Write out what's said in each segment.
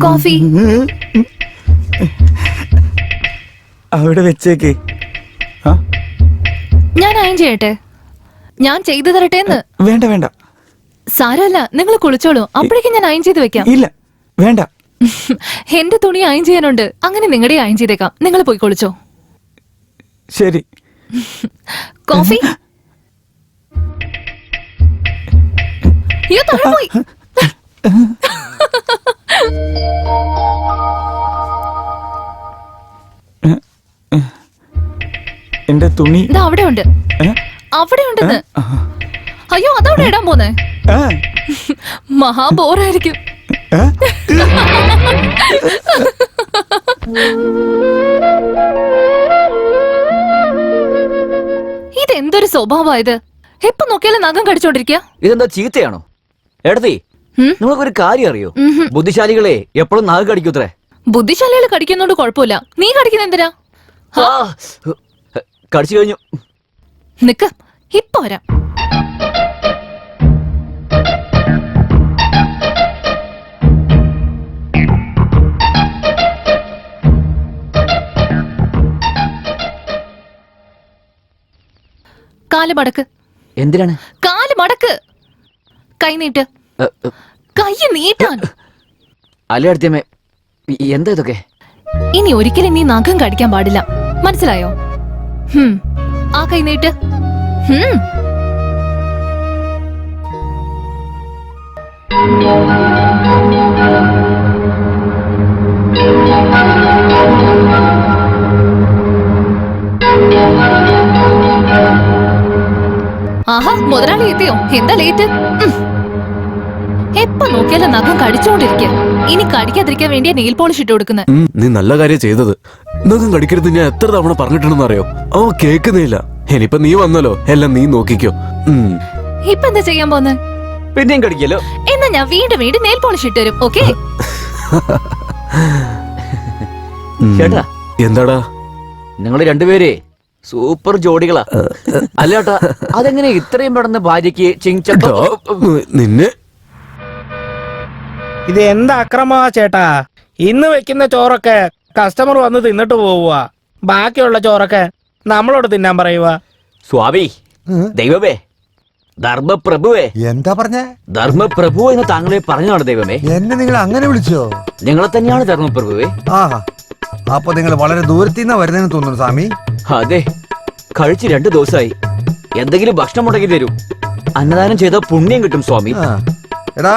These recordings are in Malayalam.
കോഫി അവിടെ വെച്ചേക്ക്. ഞാൻ അയൺ ചെയ്യട്ടെ? ഞാൻ ചെയ്തു തരട്ടെ? വേണ്ട വേണ്ട, സാരമല്ല, നിങ്ങൾ കുളിച്ചോളൂ. അപ്പോഴേക്കും ഞാൻ അയൺ ചെയ്ത് വെക്കാം. ഇല്ല വേണ്ട. എന്റെ തുണി അയൺ ചെയ്യാനുണ്ട്. അങ്ങനെ നിങ്ങളുടെ അയൺ ചെയ്തേക്കാം. നിങ്ങൾ പോയി കുളിച്ചോ. ശരി. കോഫി പോയി. എന്റെ തുണി അവിടെ ഉണ്ട്. അവിടെ ഉണ്ടെന്ന്. അയ്യോ, അതവിടെ ഇടാൻ പോന്നെ. മഹാബോറായിരിക്കും. ഇതെന്തൊരു സ്വഭാവമായത്? എപ്പോ നോക്കിയാലും നഖം കടിച്ചോണ്ടിരിക്കുക. ഇതെന്താ ചീത്തയാണോ? എടതി, നിങ്ങൾക്കൊരു കാര്യം അറിയോ? ബുദ്ധിശാലികളെ എപ്പോഴും നഖം കടിക്കൂത്രേ. ബുദ്ധിശാലികൾ കടിക്കുന്നോണ്ട് കുഴപ്പമില്ല. നീ കടിക്കുന്ന എന്തിനാ? കടിച്ചു കഴിഞ്ഞു. നിക്ക്, ഇപ്പൊ വരാം. കാല് മടക്ക്. എന്തിനാണ് കാല് മടക്ക്? കൈ നീട്ട്. കൈ നീട്ടാൻ. അല്ലടത്തിയമ്മേ, എന്താ ഇതൊക്കെ? ഇനി ഒരിക്കലും നീ നഖം കടിക്കാൻ പാടില്ല, മനസ്സിലായോ? ആ കൈ നീട്ട്. ആഹാ, മുതലാളി എത്തിയോ? എന്താ ലേറ്റ്? എപ്പോ നോക്കിയാലും നഖം കടിച്ചോണ്ടിരിക്കുക. ഇനി കടിക്കാതിരിക്കാൻ വേണ്ടിയാ നെയിൽ പോളിഷ് ഇട്ട് കൊടുക്കുന്നത്. നീ നല്ല കാര്യം ചെയ്തത്. നഖം കടിക്കരുത് ഞാൻ എത്ര തവണ പറഞ്ഞിട്ടുണ്ടെന്ന് അറിയോ? അവ കേക്കുന്നില്ല. ഇനിയിപ്പൊ നീ വന്നല്ലോ, എല്ലാം നീ നോക്കിക്കോ. ഇപ്പൊ എന്താ ചെയ്യാൻ പോന്നെ? പിന്നെയും കടിക്കല്ലോ. എന്നാ ഞാൻ വീണ്ടും വീണ്ടും നെയിൽ പോളിഷ് ഇട്ട് തരും. ഓക്കേ? ചേട്ടാ, എന്താടാ നിങ്ങള് രണ്ടുപേരെ സൂപ്പർ ജോഡികളാ. അല്ലേട്ടാ, അതെങ്ങനെ ഇത്രയും പെട്ടെന്ന് ഭാര്യക്ക് നിന്നെ? ഇത് എന്താ അക്രമാ ചേട്ടാ? ഇന്ന് വെക്കുന്ന ചോറൊക്കെ കസ്റ്റമർ വന്ന് തിന്നിട്ട് പോവുക. ബാക്കിയുള്ള ചോറൊക്കെ നമ്മളോട് തിന്നാൻ പറയുക. സ്വാമി, ദൈവമേ, ധർമ്മപ്രഭുവേ. എന്താ പറഞ്ഞ? ധർമ്മപ്രഭു എന്ന് താങ്കളെ പറഞ്ഞാണ് ദൈവമേ. എന്നെ നിങ്ങൾ അങ്ങനെ വിളിച്ചോ? നിങ്ങളെ തന്നെയാണ് ധർമ്മപ്രഭുവേ. ആഹാ, അപ്പൊ നിങ്ങൾ വളരെ ദൂരത്തിന്നാ വരുന്നതെന്ന് തോന്നുന്നു സ്വാമി. അതെ, കഴിച്ച് 2 ദിവസമായി. എന്തെങ്കിലും ഭക്ഷണം മുടക്കി തരൂ. അന്നദാനം ചെയ്ത പുണ്യം കിട്ടും സ്വാമി. എടാ,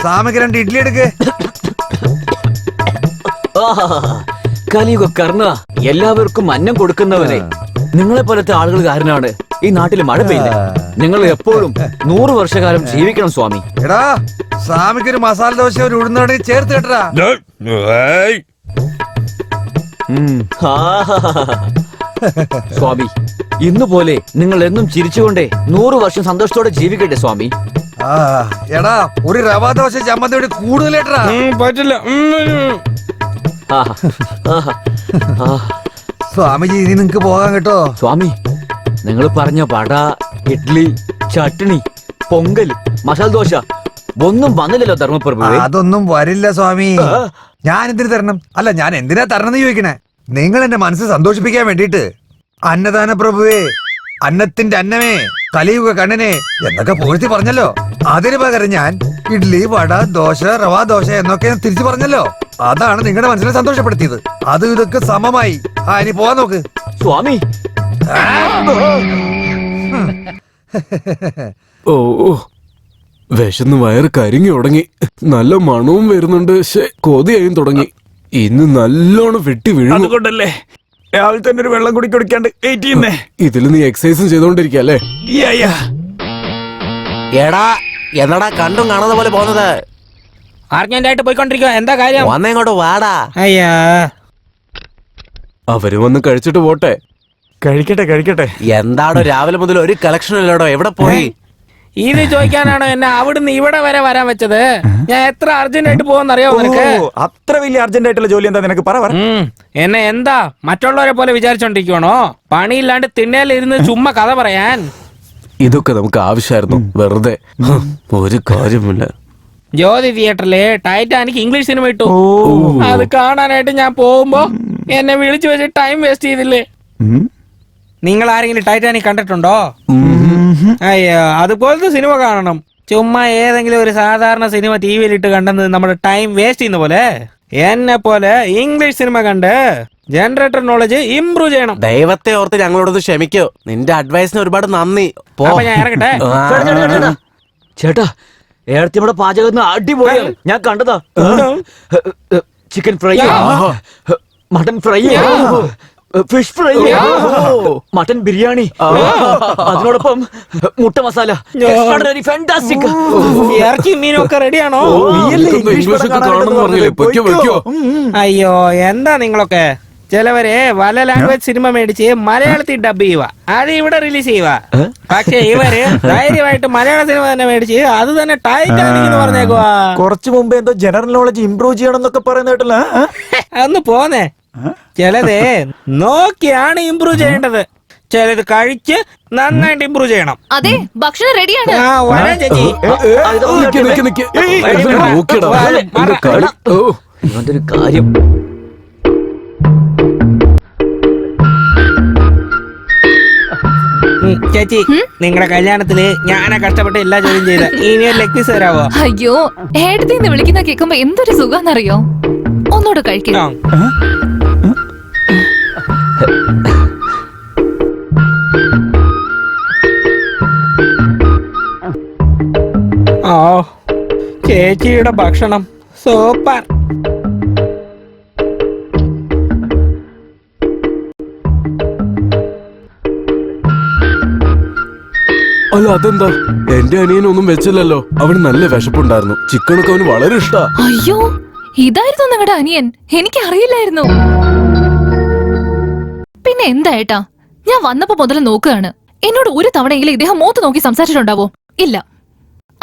സ്വാമിക്ക് 2 ഇഡ്ഡലി എടുക്ക്. കലിയുഗ കർണ, എല്ലാവർക്കും അന്നം കൊടുക്കുന്നവനെ. നിങ്ങളെ പോലത്തെ ആളുകൾ കാരനാണ് ഈ നാട്ടിൽ മഴ പെയ്യുന്നത്. നിങ്ങൾ എപ്പോഴും 100 വർഷകാലം ജീവിക്കണം സ്വാമി. എടാ, സ്വാമിക്ക് ഒരു മസാല ദോശ, ഒരു ഉഴുന്നോടെ ചേർത്ത് കേട്ടടാ. സ്വാമി, ഇന്നുപോലെ നിങ്ങൾ എന്നും ചിരിച്ചുകൊണ്ടേ 100 വർഷം സന്തോഷത്തോടെ ജീവിക്കട്ടെ സ്വാമി. എടാ, ഒരു റവാ ദോശ ചമ്മന്തിയോട് കൂടുതലേട്ടാ. പറ്റില്ല. സ്വാമിജി, ഇനി നിങ്ങക്ക് പോകാൻ കേട്ടോ. സ്വാമി, നിങ്ങൾ പറഞ്ഞ വട, ഇഡ്ലി, ചട്നി, പൊങ്കൽ, മസാല ദോശ ഒന്നും വന്നില്ലല്ലോ ധർമ്മപ്രഭു. അതൊന്നും വരില്ല സ്വാമി. ഞാൻ എന്തിനു തരണം? അല്ല, ഞാൻ എന്തിനാ തരണം ചോദിക്കണേ? നിങ്ങൾ എന്റെ മനസ്സ് സന്തോഷിപ്പിക്കാൻ വേണ്ടിട്ട്. അന്നദാന പ്രഭുവേ, അന്നത്തിന്റെ അന്നമേ, കലിയുഗ കണ്ണനെ എന്നൊക്കെ പൂഴ്ത്തി പറഞ്ഞല്ലോ. അതിന് പകരം ഞാൻ ഇഡ്ലി, വട, ദോശ, റവാ ദോശ എന്നൊക്കെ തിരിച്ചു പറഞ്ഞല്ലോ. അതാണ് നിങ്ങളുടെ മനസ്സിനെ സന്തോഷപ്പെടുത്തിയത്. അത് ഇതൊക്കെ സമമായി. ഇനി പോവാൻ നോക്ക് സ്വാമി. ഓ, വിശന്ന് വയറ് കരിങ്ങി തുടങ്ങി. നല്ല മണവും വരുന്നുണ്ട്. കൊതിയായും തുടങ്ങി. ഇന്ന് നല്ലോണം വെട്ടി വീഴും. അതുകൊണ്ടല്ലേ രാവിലെ തന്നെ ഒരു വെള്ളം കുടി കുടിക്കാണ്ട് വെയിറ്റ് ചെയ്യുന്നേ. ഇതിൽ നീ എക്സസൈസും ചെയ്തോണ്ടിരിക്കല്ലേ? എടാ, എന്നടാ കണ്ടും കാണുന്ന പോലെ പോകുന്നത്? അർജന്റായിട്ട് പോയിക്കൊണ്ടിരിക്കുക. എന്താ കാര്യം? വന്നേങ്ങോട്ട് വാടാ. അയ്യാ, അവര് വന്ന് കഴിച്ചിട്ട് പോട്ടെ. കഴിക്കട്ടെ കഴിക്കട്ടെ. എന്താടോ രാവിലെ മുതൽ ഒരു കളക്ഷൻ ഇല്ലടോ? എവിടെ പോയി? ഇത് ചോദിക്കാനാണോ എന്നെ അവിടുന്ന് ഇവിടെ വരെ വരാൻ വെച്ചത്? ഞാൻ എത്ര അർജന്റായിട്ട് പോകുന്ന അറിയാവോ നിനക്ക്? അത്ര വലിയ അർജന്റ് ആയിട്ടുള്ള ജോലി എന്താ നിനക്ക്? പറ. എന്നെ എന്താ മറ്റുള്ളവരെ പോലെ വിചാരിച്ചോണ്ടിരിക്കണോ? പണിയില്ലാണ്ട് തിണ്ണയിലിരുന്ന് ചുമ്മാ കഥ പറയാൻ. ഇതൊക്കെ നമുക്ക് ആവശ്യമായിരുന്നു വെറുതെ ഒരു കാര്യമില്ല. ജ്യോതി തിയേറ്ററിലെ ടൈറ്റാനിക് ഇംഗ്ലീഷ് സിനിമ ഇട്ടു. അത് കാണാനായിട്ട് ഞാൻ പോകുമ്പോ എന്നെ വിളിച്ചു വെച്ച് ടൈം വേസ്റ്റ് ചെയ്തില്ലേ. നിങ്ങൾ ആരെങ്കിലും ടൈറ്റാനിക് കണ്ടിട്ടുണ്ടോ? അയ്യോ, അതുപോലത്തെ സിനിമ കാണണം. ചുമ്മാ ഏതെങ്കിലും ഒരു സാധാരണ സിനിമ ടി വിയിലിട്ട് കണ്ടെന്ന് നമ്മുടെ ടൈം വേസ്റ്റ് ചെയ്യുന്ന പോലെ എന്നെ പോലെ ഇംഗ്ലീഷ് സിനിമ കണ്ട് ജനറേറ്റർ നോളജ് ഇംപ്രൂവ് ചെയ്യണം. ദൈവത്തെ ഓർത്ത് ഞങ്ങളോട് ക്ഷമിക്കോ. നിന്റെ അഡ്വൈസിന് ഒരുപാട് നന്ദി. പോ. അപ്പൊ ഞാൻ ഇറങ്ങട്ടെ. ചേട്ടാ ഏടത്തിയുടെ പാചകം അടിപൊളിയാണ്. ഞാൻ കണ്ടതാ. Chicken fry, mutton fry, fish fry, mutton biryani, അതിനോടൊപ്പം മുട്ട മസാല. ഫാന്റാസ്റ്റിക്. ഇറച്ചി മീനൊക്കെ റെഡിയാണോ? ഇംഗ്ലീഷ് ഒക്കെ കാണണം പറഞ്ഞില്ലേ? പൊയ്ക്കോ. അയ്യോ, എന്താ നിങ്ങളൊക്കെ? ചിലവരെ പല ലാംഗ്വേജ് സിനിമ മേടിച്ച് മലയാളത്തിൽ ഡബ് ചെയ്യുക, അത് ഇവിടെ റിലീസ് ചെയ്യുക. പക്ഷെ ഇവര് ധൈര്യമായിട്ട് മലയാള സിനിമ തന്നെ മേടിച്ച് അത് തന്നെ ടൈറ്റാനിക് എന്ന് പറഞ്ഞേക്കുവാ. കുറച്ചു മുമ്പ് എന്തോ ജനറൽ നോളജ് ഇംപ്രൂവ് ചെയ്യണം എന്നൊക്കെ പറയുന്ന കേട്ടല്ല. ഒന്ന് പോന്നേ. ചിലത് നോക്കിയാണ് ഇംപ്രൂവ് ചെയ്യേണ്ടത്, ചിലത് കഴിച്ച് നന്നായിട്ട് ഇംപ്രൂവ് ചെയ്യണം. അതെ, ഭക്ഷണം റെഡിയാണ്. ആ, വരാം ചേച്ചി. ഇവന്റെ ഒരു കാര്യം. ചേച്ചി, നിങ്ങളുടെ കല്യാണത്തില് ഞാനാ കഷ്ടപ്പെട്ട് എല്ലാ ജോലിയും ചെയ്ത. ഇനി ഒരു ലെഗ് പീസ് തരാവോ? അയ്യോ, ഏടത്തിന്ന് വിളിക്കുന്ന കേൾക്കുമ്പോ എന്തൊരു സുഖാന്നറിയോ. ഒന്നുകൂടെ കഴിക്കും. ഓ, ചേച്ചിയുടെ ഭക്ഷണം സൂപ്പർ. അല്ല അതെന്താ? എന്റെ അനിയനൊന്നും വെച്ചില്ലല്ലോ. അവന് നല്ല വിശപ്പുണ്ടായിരുന്നു. ചിക്കനൊക്കെ അവന് വളരെ ഇഷ്ടാ. അയ്യോ, ഇതായിരുന്നു നിങ്ങളുടെ അനിയൻ? എനിക്ക് അറിയില്ലായിരുന്നു. പിന്നെ എന്താ ഏട്ടാ, ഞാൻ വന്നപ്പോ മുതൽ നോക്കുകയാണ്. എന്നോട് ഒരു തവണയെങ്കിലും ഇദ്ദേഹം മോത്ത് നോക്കി സംസാരിച്ചിട്ടുണ്ടാവോ? ഇല്ല.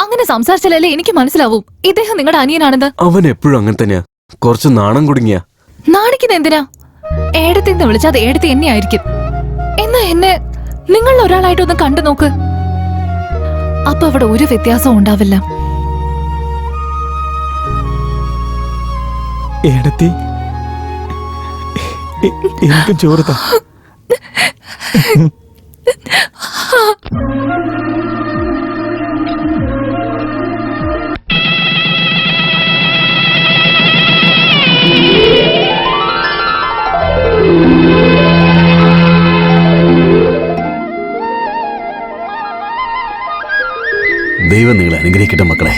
അങ്ങനെ സംസാരിച്ചാലല്ലേ എനിക്ക് മനസ്സിലാവും ഇദ്ദേഹം നിങ്ങളുടെ അനിയനാണെന്ന്. അവൻ എപ്പോഴും അങ്ങനെ തന്നെയാ. കുറച്ച് നാണം കുടുങ്ങിയ. നാണിക്കുന്ന എന്തിനാ? ഏടത്തിന്ന് വിളിച്ചാൽ അത് ഏടത്തി എന്നെ ആയിരിക്കും. എന്നാ എന്നെ നിങ്ങളിൽ ഒരാളായിട്ടൊന്ന് കണ്ടു നോക്ക്. അപ്പൊ അവിടെ ഒരു വ്യത്യാസവും ഉണ്ടാവില്ല. ഏടത്തി, എനിക്കും ചോറുതാ. ദൈവം നിങ്ങളെ അനുഗ്രഹിക്കട്ടെ മക്കളെ.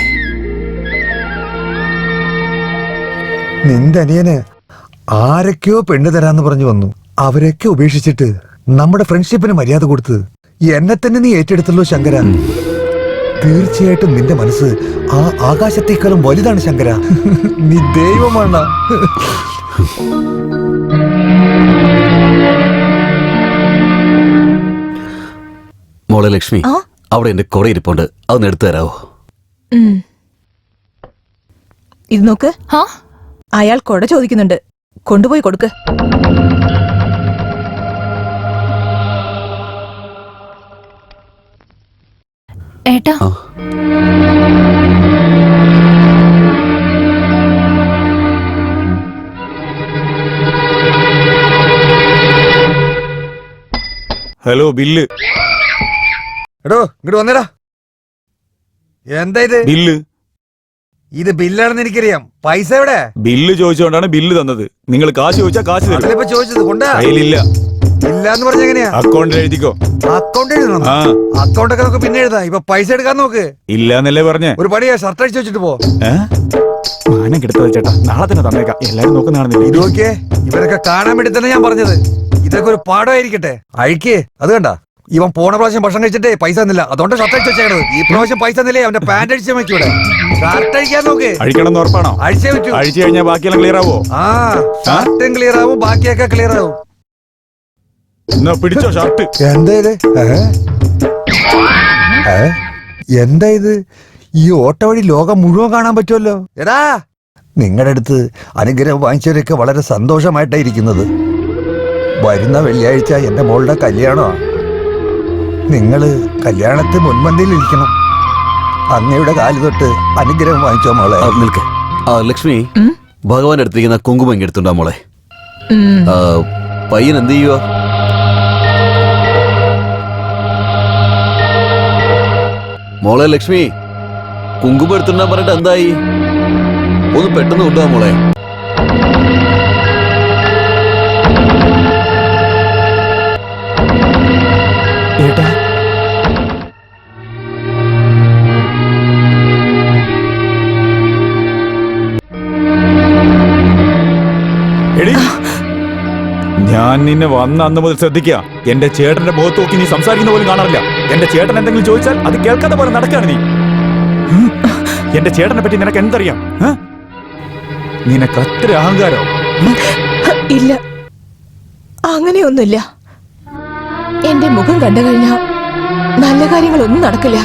നിന്റെ അനിയന് ആരൊക്കെയോ പെണ്ണ് തരാന്ന് പറഞ്ഞു വന്നു. അവരൊക്കെ ഉപേക്ഷിച്ചിട്ട് നമ്മുടെ ഫ്രണ്ട്ഷിപ്പിന് മര്യാദ കൊടുത്ത് എന്നെ തന്നെ നീ ഏറ്റെടുത്തല്ലോ ശങ്കര. തീർച്ചയായിട്ടും നിന്റെ മനസ്സ് ആ ആകാശത്തേക്കാളും വലുതാണ് ശങ്കര. നീ ദൈവമാണ്. മോളെ ലക്ഷ്മി, അവിടെ എന്റെ കുട ഇരിപ്പുണ്ട്. അതൊന്ന് എടുത്തു തരാവോ? ഇത് നോക്ക്, അയാൾ കൊട ചോദിക്കുന്നുണ്ട്. കൊണ്ടുപോയി കൊടുക്ക്. ഏട്ടാ, ഹലോ, ബില്ല്. എടോ ഇങ്ങോട്ട് വന്നേടാ. എന്താ ഇത്? ബില്ല്. ഇത് ബില്ലാണെന്ന് എനിക്കറിയാം. പൈസ എവിടെ? ബില്ല് ചോദിച്ചുകൊണ്ടാണ് ബില്ല് തന്നത്. നിങ്ങൾ കാശ് ചോദിച്ചാൽ കാശ് തരും. അതിലിപ്പോ ചോദിച്ചത് കൊണ്ടാ. കയ്യിലില്ല. ഇല്ലാന്ന് പറഞ്ഞ എങ്ങനെയാ? അക്കൗണ്ടിൽ എഴുതിക്കോ. അക്കൗണ്ട് എഴുതണം. ആ, അക്കൗണ്ട് ഒക്കെ നമുക്ക് പിന്നെ എഴുതാം. ഇപ്പൊ പൈസ എടുക്കാൻ നോക്ക്. ഇല്ലാന്നല്ലേ പറഞ്ഞേ. ഒരു പണിയാ, ഷർട്ട് അടിച്ചു വെച്ചിട്ട് പോ. മാനം കെടുത്തത് ചേട്ടാ. നാളെ തന്നെ തന്നേക്കാം. എല്ലാരും ഇത് നോക്കുന്നതാണെന്നില്ല. നോക്കിയേ, ഇവരൊക്കെ കാണാൻ വേണ്ടി തന്നെ ഞാൻ പറഞ്ഞത്. ഇതൊക്കെ ഒരു പാഠമായിരിക്കട്ടെ. അഴിക്കേ. അത് കണ്ട, ഇവൻ പോണ പ്രാവശ്യം ഭക്ഷണം കഴിച്ചിട്ടേ പൈസ തന്നില്ല. അതുകൊണ്ട് ഷർട്ട് അടിച്ചു വെച്ചേക്കണത്. ഈ പ്രാവശ്യം പൈസ തന്നില്ലേ അവന്റെ പാന്റ് അടിച്ചു വെക്കൂടെ. ഷർട്ട് അഴിക്കാൻ നോക്ക്. അഴിക്കണം ഉറപ്പാണോ? അഴിച്ചേ പറ്റൂ. അഴിച്ചു കഴിഞ്ഞാൽ ബാക്കിയെല്ലാം ക്ലിയർ ആവോ? ആ, ഷർട്ടും ക്ലിയർ ആവും, ബാക്കിയൊക്കെ ക്ലിയർ ആവും. എന്നാ പിടിച്ചോ ഷർട്ട്. എന്താ ഇത്? എന്താ ഇത്? ഈ ഓട്ട വഴി ലോകം മുഴുവൻ കാണാൻ പറ്റുമല്ലോ. എടാ, നിങ്ങളുടെ അടുത്ത് അനുഗ്രഹം വാങ്ങിച്ചവരൊക്കെ വളരെ സന്തോഷമായിട്ടായിരിക്കുന്നത്. വരുന്ന വെള്ളിയാഴ്ച എന്റെ മോളുടെ കല്യാണമാ. നിങ്ങള് കല്യാണത്തിന് മുൻപന്തിയിൽ ഇരിക്കണം. അങ്ങയുടെ കാല് തൊട്ട് അനുഗ്രഹം വാങ്ങിച്ചോ മോളെ. നിൽക്ക്. ലക്ഷ്മി, ഭഗവാന്റെ അടുത്തിരിക്കുന്ന കുങ്കുമം ഇങ്ങ് എടുത്തുണ്ടോ മോളെ? പയ്യൻ എന്ത് ചെയ്യുക? മോളെ ലക്ഷ്മി, കുങ്കുമം എടുത്തുണ്ടാ പറഞ്ഞിട്ട് എന്തായി? ഒന്ന് പെട്ടെന്ന് കൊണ്ടുപോവാ മോളെ. ഏട്ടാ, എടി, ഞാൻ നിന്നെ വന്ന അന്ന് മുതൽ ശ്രദ്ധിക്കുക. എന്റെ ചേട്ടന്റെ മുഖത്ത് നോക്കി നീ സംസാരിക്കുന്ന പോലും കാണാറില്ല. എന്റെ ചേട്ടൻ എന്തെങ്കിലും ചോദിച്ചാൽ അത് കേൾക്കാത്ത പോലെ നടക്കാണ് നീ. എന്റെ ചേട്ടനെ പറ്റി നിനക്ക് എന്തറിയാം? നിനക്ക് അത്ര അഹങ്കാരോ? ഇല്ല, അങ്ങനെയൊന്നുമില്ല. എന്റെ മുഖം കണ്ടു കഴിഞ്ഞാ നല്ല കാര്യങ്ങളൊന്നും നടക്കില്ല.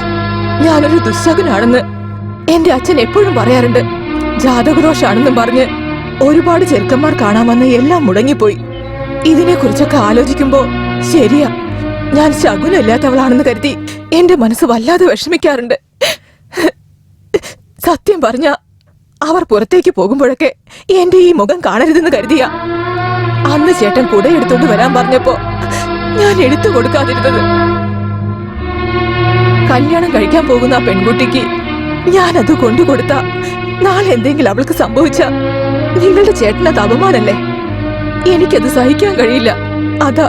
ഞാനൊരു ദുശകുനാണെന്ന് എന്റെ അച്ഛൻ എപ്പോഴും പറയാറുണ്ട്. ജാതകദോഷാണെന്നും പറഞ്ഞ് ഒരുപാട് ചെറുക്കന്മാർ കാണാമെന്ന് എല്ലാം മുടങ്ങിപ്പോയി. ഇതിനെ കുറിച്ചൊക്കെ ആലോചിക്കുമ്പോ ശരിയാ, ഞാൻ ശകുനമില്ലാത്തവളാണെന്ന് കരുതി എന്റെ മനസ്സ് വല്ലാതെ വിഷമിക്കാറുണ്ട്. സത്യം പറഞ്ഞ അവർ പുറത്തേക്ക് പോകുമ്പോഴൊക്കെ എന്റെ ഈ മുഖം കാണരുതെന്ന് കരുതിയ അന്ന് ചേട്ടൻ കുടയെടുത്തോണ്ട് വരാൻ പറഞ്ഞപ്പോ ഞാൻ എടുത്തു കൊടുക്കാതിരുന്നത്. കല്യാണം കഴിക്കാൻ പോകുന്ന ആ പെൺകുട്ടിക്ക് ഞാനത് കൊണ്ടുകൊടുത്ത നാളെ എന്തെങ്കിലും അവൾക്ക് സംഭവിച്ച നിങ്ങളുടെ ചേട്ടനത് അപമാനല്ലേ? എനിക്കത് സഹിക്കാൻ കഴിയില്ല. അതാ